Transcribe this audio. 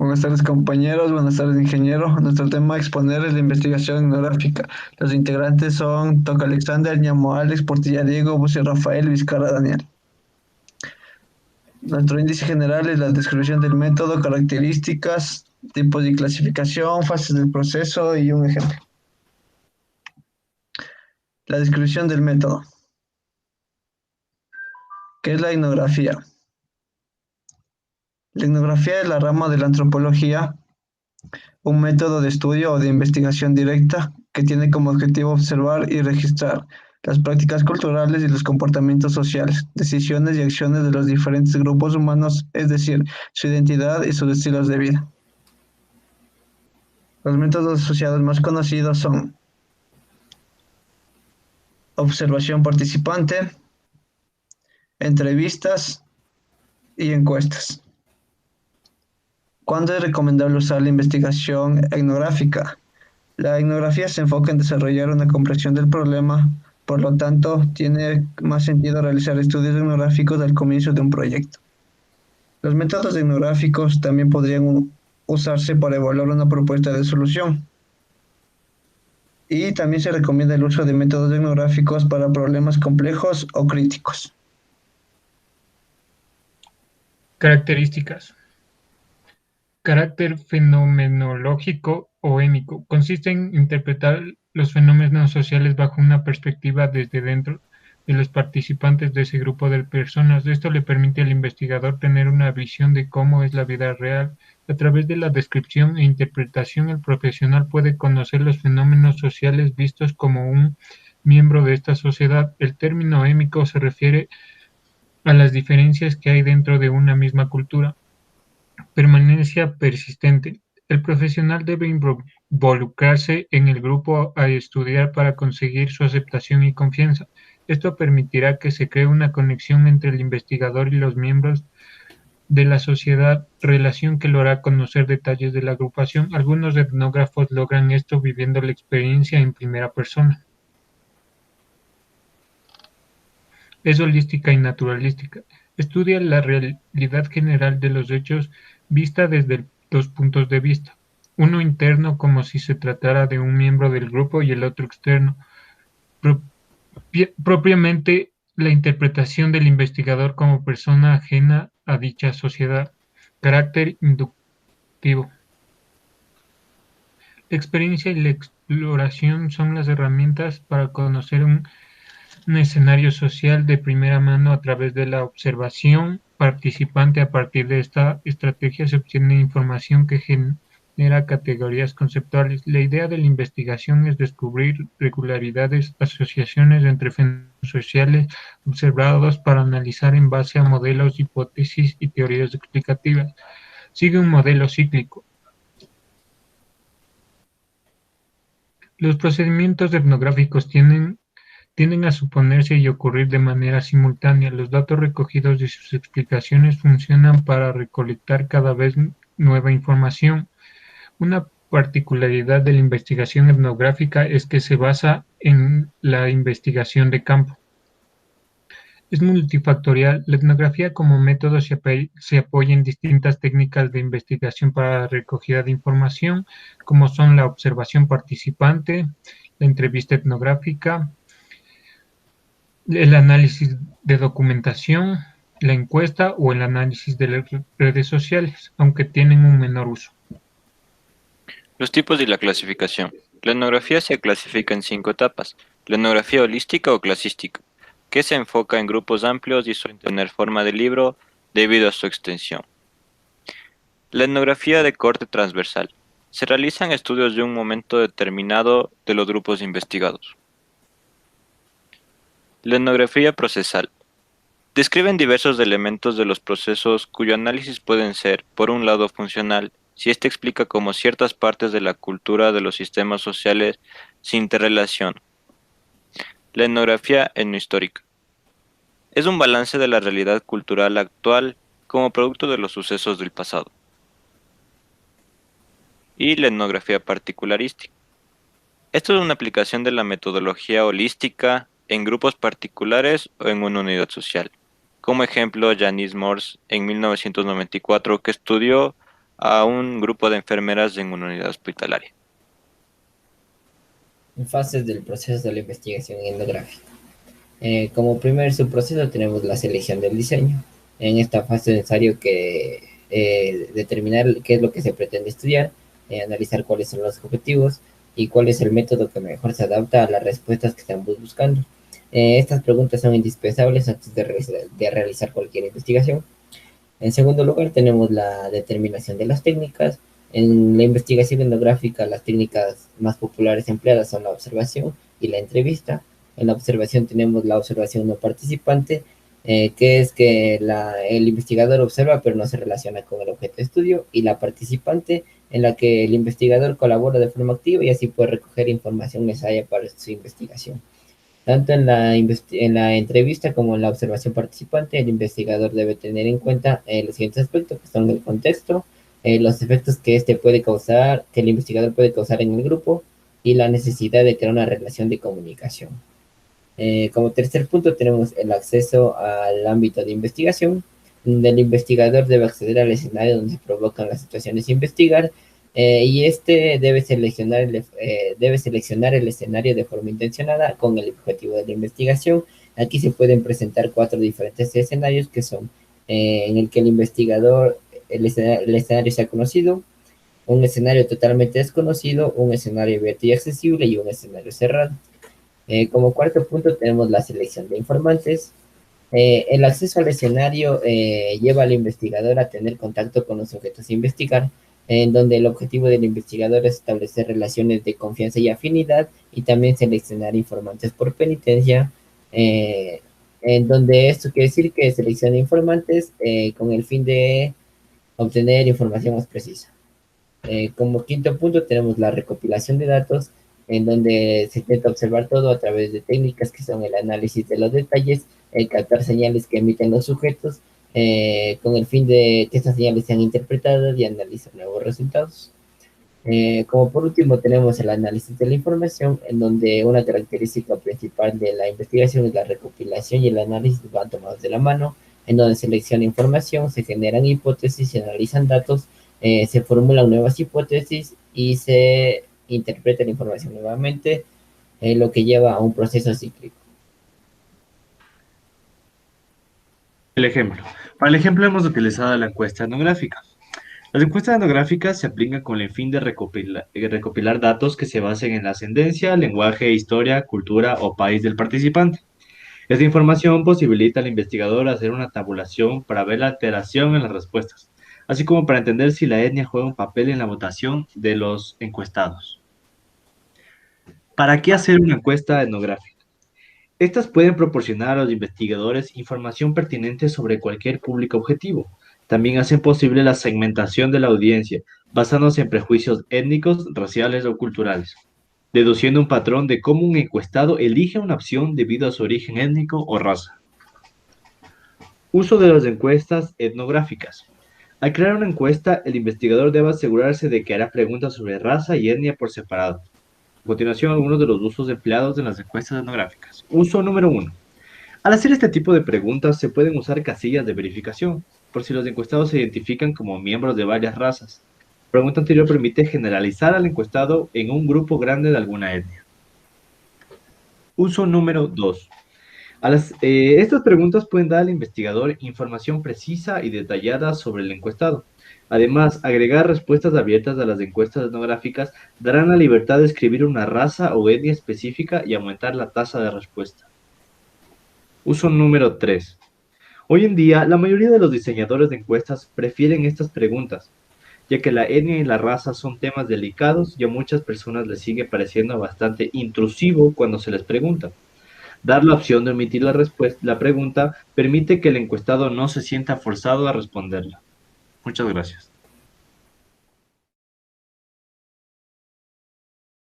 Buenas tardes compañeros, buenas tardes ingeniero. Nuestro tema a exponer es la investigación etnográfica. Los integrantes son Toca Alexander, Ñamo Alex, Portilla Diego, Bucio Rafael, Vizcarra Daniel. Nuestro índice general es la descripción del método, características, tipos de clasificación, fases del proceso y un ejemplo. La descripción del método. ¿Qué es la etnografía? La etnografía es la rama de la antropología, un método de estudio o de investigación directa que tiene como objetivo observar y registrar las prácticas culturales y los comportamientos sociales, decisiones y acciones de los diferentes grupos humanos, es decir, su identidad y sus estilos de vida. Los métodos asociados más conocidos son observación participante, entrevistas y encuestas. ¿Cuándo es recomendable usar la investigación etnográfica? La etnografía se enfoca en desarrollar una comprensión del problema, por lo tanto, tiene más sentido realizar estudios etnográficos al comienzo de un proyecto. Los métodos etnográficos también podrían usarse para evaluar una propuesta de solución. Y también se recomienda el uso de métodos etnográficos para problemas complejos o críticos. Características. Carácter fenomenológico o émico. Consiste en interpretar los fenómenos sociales bajo una perspectiva desde dentro de los participantes de ese grupo de personas. Esto le permite al investigador tener una visión de cómo es la vida real. A través de la descripción e interpretación, el profesional puede conocer los fenómenos sociales vistos como un miembro de esta sociedad. El término émico se refiere a las diferencias que hay dentro de una misma cultura. Permanencia persistente. El profesional debe involucrarse en el grupo a estudiar para conseguir su aceptación y confianza. Esto permitirá que se cree una conexión entre el investigador y los miembros de la sociedad, relación que lo hará conocer detalles de la agrupación. Algunos etnógrafos logran esto viviendo la experiencia en primera persona. Es holística y naturalística. Estudia la realidad general de los hechos vista desde dos puntos de vista. Uno interno como si se tratara de un miembro del grupo y el otro externo. Propiamente la interpretación del investigador como persona ajena a dicha sociedad. Carácter inductivo. La experiencia y la exploración son las herramientas para conocer un escenario social de primera mano a través de la observación participante. A partir de esta estrategia se obtiene información que genera categorías conceptuales. La idea de la investigación es descubrir regularidades, asociaciones entre fenómenos sociales observados para analizar en base a modelos, hipótesis y teorías explicativas. Sigue un modelo cíclico. Los procedimientos etnográficos tienden a suponerse y ocurrir de manera simultánea. Los datos recogidos y sus explicaciones funcionan para recolectar cada vez nueva información. Una particularidad de la investigación etnográfica es que se basa en la investigación de campo. Es multifactorial. La etnografía como método se apoya en distintas técnicas de investigación para la recogida de información, como son la observación participante, la entrevista etnográfica, el análisis de documentación, la encuesta o el análisis de las redes sociales, aunque tienen un menor uso. Los tipos y la clasificación. La etnografía se clasifica en 5 etapas. La etnografía holística o clasística, que se enfoca en grupos amplios y suele tener forma de libro debido a su extensión. La etnografía de corte transversal. Se realizan estudios de un momento determinado de los grupos investigados. La etnografía procesal. Describen diversos elementos de los procesos cuyo análisis pueden ser, por un lado, funcional, si éste explica cómo ciertas partes de la cultura de los sistemas sociales se interrelacionan. La etnografía etnohistórica. Es un balance de la realidad cultural actual como producto de los sucesos del pasado. Y la etnografía particularística. Esto es una aplicación de la metodología holística en grupos particulares o en una unidad social. Como ejemplo, Janice Morse en 1994 que estudió a un grupo de enfermeras en una unidad hospitalaria. Fases del proceso de la investigación etnográfica. Como primer subproceso tenemos la selección del diseño. En esta fase es necesario que determinar qué es lo que se pretende estudiar, analizar cuáles son los objetivos y cuál es el método que mejor se adapta a las respuestas que estamos buscando. Estas preguntas son indispensables antes de realizar cualquier investigación. En segundo lugar, tenemos la determinación de las técnicas. En la investigación etnográfica, las técnicas más populares empleadas son la observación y la entrevista. En la observación tenemos la observación no participante, que es que el investigador observa pero no se relaciona con el objeto de estudio, y la participante, en la que el investigador colabora de forma activa y así puede recoger información necesaria para su investigación. Tanto en la entrevista como en la observación participante, el investigador debe tener en cuenta los siguientes aspectos, que son el contexto, los efectos que puede causar, que el investigador puede causar en el grupo, y la necesidad de crear una relación de comunicación. Como tercer punto tenemos el acceso al ámbito de investigación, donde el investigador debe acceder al escenario donde se provocan las situaciones a investigar, y debe seleccionar el escenario de forma intencionada con el objetivo de la investigación. Aquí se pueden presentar 4 diferentes escenarios, que son en el que el escenario sea conocido, un escenario totalmente desconocido, un escenario abierto y accesible y un escenario cerrado. Como cuarto punto tenemos la selección de informantes. El acceso al escenario lleva al investigador a tener contacto con los sujetos a investigar, en donde el objetivo del investigador es establecer relaciones de confianza y afinidad, y también seleccionar informantes por penitencia, en donde esto quiere decir que selecciona informantes con el fin de obtener información más precisa. Como quinto punto tenemos la recopilación de datos, en donde se intenta observar todo a través de técnicas que son el análisis de los detalles, el captar señales que emiten los sujetos, con el fin de que estas señales sean interpretadas y analizar nuevos resultados. Como por último tenemos el análisis de la información, en donde una característica principal de la investigación es la recopilación, y el análisis van tomados de la mano, en donde se selecciona información, se generan hipótesis, se analizan datos, se formulan nuevas hipótesis y se interpreta la información nuevamente, lo que lleva a un proceso cíclico. El ejemplo. Para el ejemplo hemos utilizado la encuesta etnográfica. Las encuestas etnográficas se aplican con el fin de recopilar datos que se basen en la ascendencia, lenguaje, historia, cultura o país del participante. Esta información posibilita al investigador hacer una tabulación para ver la alteración en las respuestas, así como para entender si la etnia juega un papel en la votación de los encuestados. ¿Para qué hacer una encuesta etnográfica? Estas pueden proporcionar a los investigadores información pertinente sobre cualquier público objetivo. También hacen posible la segmentación de la audiencia, basándose en prejuicios étnicos, raciales o culturales, deduciendo un patrón de cómo un encuestado elige una opción debido a su origen étnico o raza. Uso de las encuestas etnográficas. Al crear una encuesta, el investigador debe asegurarse de que hará preguntas sobre raza y etnia por separado. A continuación, algunos de los usos empleados en las encuestas etnográficas. Uso número 1. Al hacer este tipo de preguntas, se pueden usar casillas de verificación, por si los encuestados se identifican como miembros de varias razas. La pregunta anterior permite generalizar al encuestado en un grupo grande de alguna etnia. Uso número 2. Estas preguntas pueden dar al investigador información precisa y detallada sobre el encuestado. Además, agregar respuestas abiertas a las encuestas etnográficas darán la libertad de escribir una raza o etnia específica y aumentar la tasa de respuesta. Uso número 3. Hoy en día, la mayoría de los diseñadores de encuestas prefieren estas preguntas, ya que la etnia y la raza son temas delicados y a muchas personas les sigue pareciendo bastante intrusivo cuando se les pregunta. Dar la opción de omitir la pregunta permite que el encuestado no se sienta forzado a responderla. Muchas gracias.